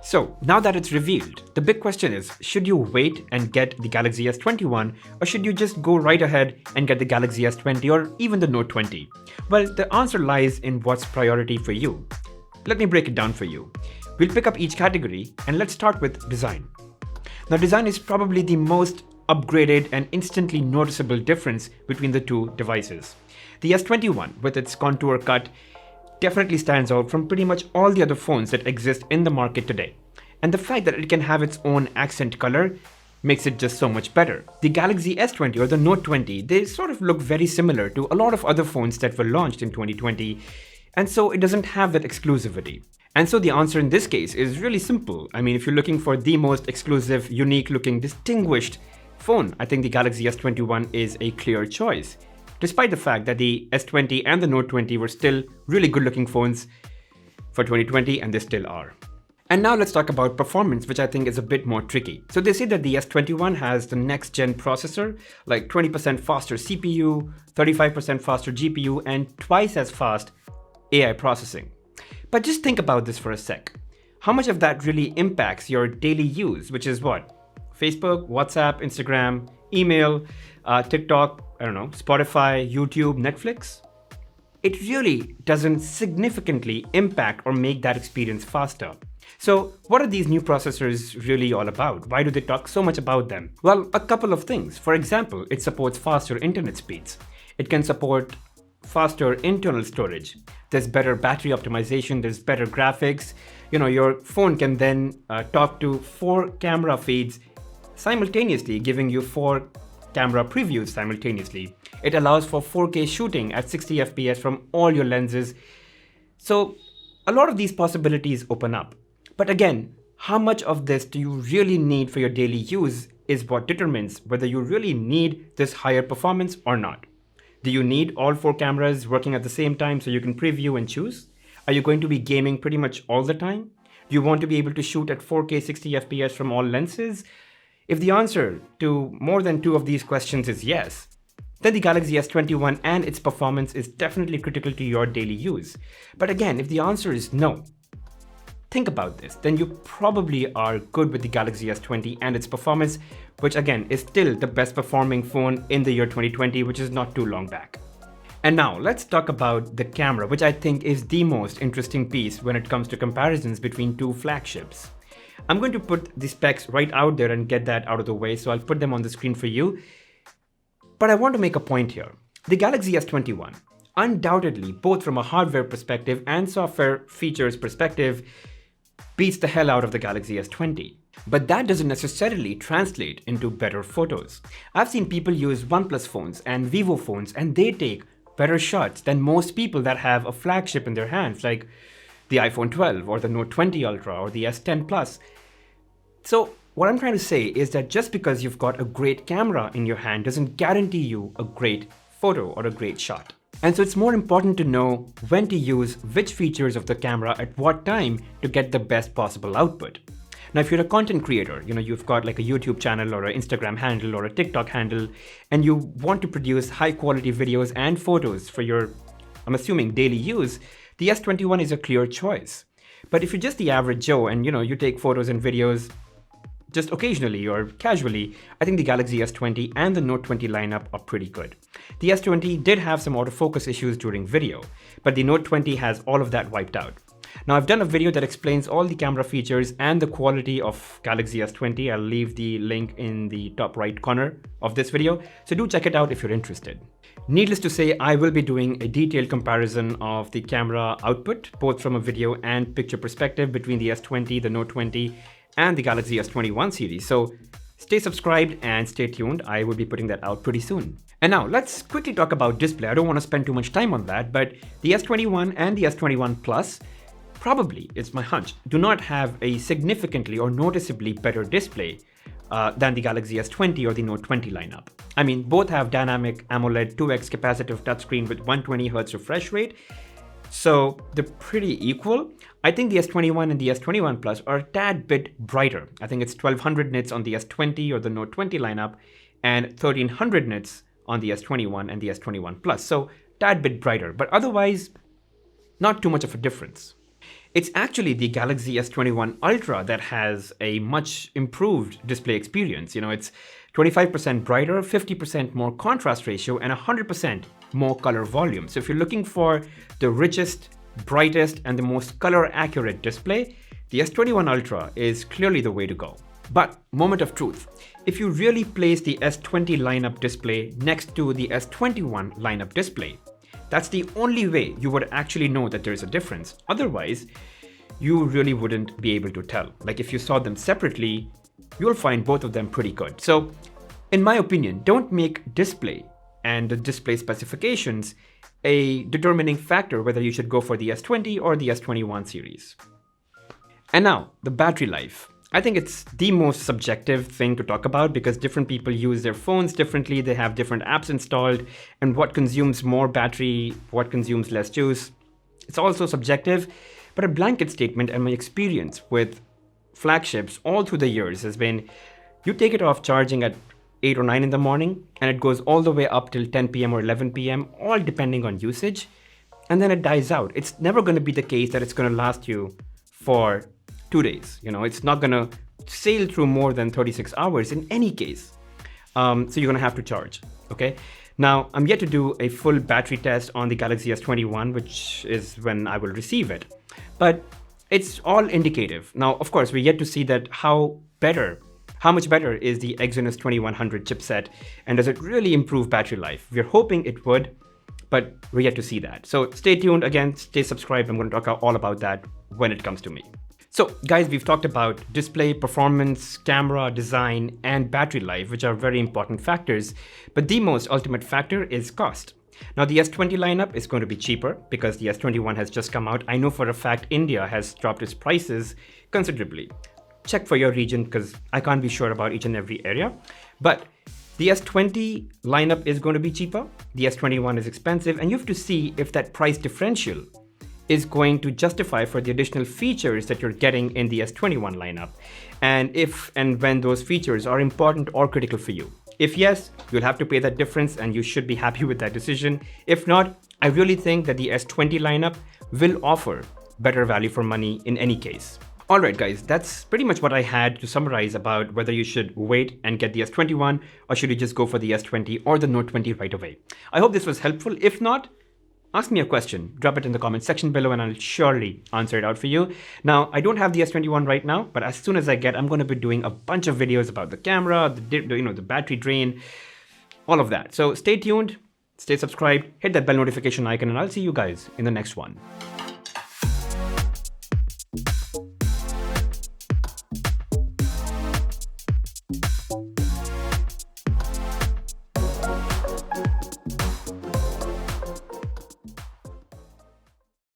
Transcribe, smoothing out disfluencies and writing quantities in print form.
So now that it's revealed, the big question is, should you wait and get the Galaxy S21, or should you just go right ahead and get the Galaxy S20 or even the Note 20? Well, the answer lies in what's priority for you. Let me break it down for you. We'll pick up each category and let's start with design. Now, design is probably the most upgraded and instantly noticeable difference between the two devices. The S21, with its contour cut, definitely stands out from pretty much all the other phones that exist in the market today. And the fact that it can have its own accent color makes it just so much better. The Galaxy S20 or the Note 20, they sort of look very similar to a lot of other phones that were launched in 2020, and so it doesn't have that exclusivity. And so the answer in this case is really simple. I mean, if you're looking for the most exclusive, unique looking, distinguished phone, I think the Galaxy S21 is a clear choice. Despite the fact that the S20 and the Note 20 were still really good looking phones for 2020, and they still are. And now let's talk about performance, which I think is a bit more tricky. So they say that the S21 has the next gen processor, like 20% faster CPU, 35% faster GPU, and twice as fast AI processing. But just think about this for a sec. How much of that really impacts your daily use, which is what? Facebook, WhatsApp, Instagram, email, TikTok, I don't know, Spotify, YouTube, Netflix? It really doesn't significantly impact or make that experience faster. So what are these new processors really all about? Why do they talk so much about them? Well, a couple of things. For example, it supports faster internet speeds. It can support faster internal storage. There's better battery optimization, there's better graphics. Your phone can then talk to 4 camera feeds simultaneously, giving you 4 camera previews simultaneously. It allows for 4K shooting at 60 FPS from all your lenses. So a lot of these possibilities open up. But again, how much of this do you really need for your daily use is what determines whether you really need this higher performance or not. Do you need all 4 cameras working at the same time so you can preview and choose? Are you going to be gaming pretty much all the time? Do you want to be able to shoot at 4K 60 FPS from all lenses? If the answer to more than 2 of these questions is yes, then the Galaxy S21 and its performance is definitely critical to your daily use. But again, if the answer is no, think about this, then you probably are good with the Galaxy S20 and its performance, which again is still the best performing phone in the year 2020, which is not too long back. And now let's talk about the camera, which I think is the most interesting piece when it comes to comparisons between 2 flagships. I'm going to put the specs right out there and get that out of the way, so I'll put them on the screen for you. But I want to make a point here. The Galaxy S21, undoubtedly, both from a hardware perspective and software features perspective, beats the hell out of the Galaxy S20. But that doesn't necessarily translate into better photos. I've seen people use OnePlus phones and Vivo phones, and they take better shots than most people that have a flagship in their hands, like the iPhone 12 or the Note 20 Ultra or the S10 Plus. So what I'm trying to say is that just because you've got a great camera in your hand doesn't guarantee you a great photo or a great shot. And so it's more important to know when to use which features of the camera at what time to get the best possible output. Now, if you're a content creator, you've got like a YouTube channel or an Instagram handle or a TikTok handle, and you want to produce high quality videos and photos for your, I'm assuming, daily use, the S21 is a clear choice. But if you're just the average Joe and you take photos and videos just occasionally or casually, I think the Galaxy S20 and the Note 20 lineup are pretty good. The S20 did have some autofocus issues during video, but the Note 20 has all of that wiped out. Now, I've done a video that explains all the camera features and the quality of Galaxy S20. I'll leave the link in the top right corner of this video, so do check it out if you're interested. Needless to say, I will be doing a detailed comparison of the camera output, both from a video and picture perspective between the S20, the Note 20, and the Galaxy S21 series. So stay subscribed and stay tuned. I will be putting that out pretty soon. And now let's quickly talk about display. I don't want to spend too much time on that, but the S21 and the S21 Plus probably, it's my hunch, do not have a significantly or noticeably better display than the Galaxy S20 or the Note 20 lineup. I mean, both have dynamic AMOLED 2x capacitive touchscreen with 120Hz refresh rate, so they're pretty equal. I think the S21 and the S21 Plus are a tad bit brighter. I think it's 1200 nits on the S20 or the Note 20 lineup and 1300 nits on the S21 and the S21 Plus. So tad bit brighter, but otherwise not too much of a difference. It's actually the Galaxy S21 Ultra that has a much improved display experience. It's 25% brighter, 50% more contrast ratio, and 100% more color volume. So if you're looking for the richest, brightest, and the most color accurate display, the S21 Ultra is clearly the way to go. But moment of truth, if you really place the S20 lineup display next to the S21 lineup display, that's the only way you would actually know that there is a difference. Otherwise, you really wouldn't be able to tell. Like if you saw them separately, you'll find both of them pretty good. So in my opinion, don't make display and the display specifications a determining factor whether you should go for the S20 or the S21 series. And now, the battery life. I think it's the most subjective thing to talk about because different people use their phones differently, they have different apps installed, and what consumes more battery, what consumes less juice. It's also subjective, but a blanket statement and my experience with flagships all through the years has been, you take it off charging at 8 or 9 in the morning, and it goes all the way up till 10 p.m. or 11 p.m., all depending on usage, and then it dies out. It's never going to be the case that it's going to last you for 2 days. It's not going to sail through more than 36 hours in any case. So you're going to have to charge. Okay. Now, I'm yet to do a full battery test on the Galaxy S21, which is when I will receive it. But it's all indicative. Now, of course, we're yet to see that how much better is the Exynos 2100 chipset, and does it really improve battery life? We're hoping it would, but we're yet to see that. So stay tuned. Again, stay subscribed. I'm going to talk all about that when it comes to me. So guys, we've talked about display, performance, camera, design, and battery life, which are very important factors. But the most ultimate factor is cost. Now the S20 lineup is going to be cheaper because the S21 has just come out. I know for a fact India has dropped its prices considerably. Check for your region because I can't be sure about each and every area. But the S20 lineup is going to be cheaper. The S21 is expensive, and you have to see if that price differential is going to justify for the additional features that you're getting in the S21 lineup, and if and when those features are important or critical for you. If yes, you'll have to pay that difference and you should be happy with that decision. If not, I really think that the S20 lineup will offer better value for money in any case. Alright guys, that's pretty much what I had to summarize about whether you should wait and get the S21 or should you just go for the S20 or the Note 20 right away. I hope this was helpful. If not, ask me a question, drop it in the comment section below and I'll surely answer it out for you. Now, I don't have the S21 right now, but as soon as I get, I'm going to be doing a bunch of videos about the camera, the battery drain, all of that. So stay tuned, stay subscribed, hit that bell notification icon, and I'll see you guys in the next one.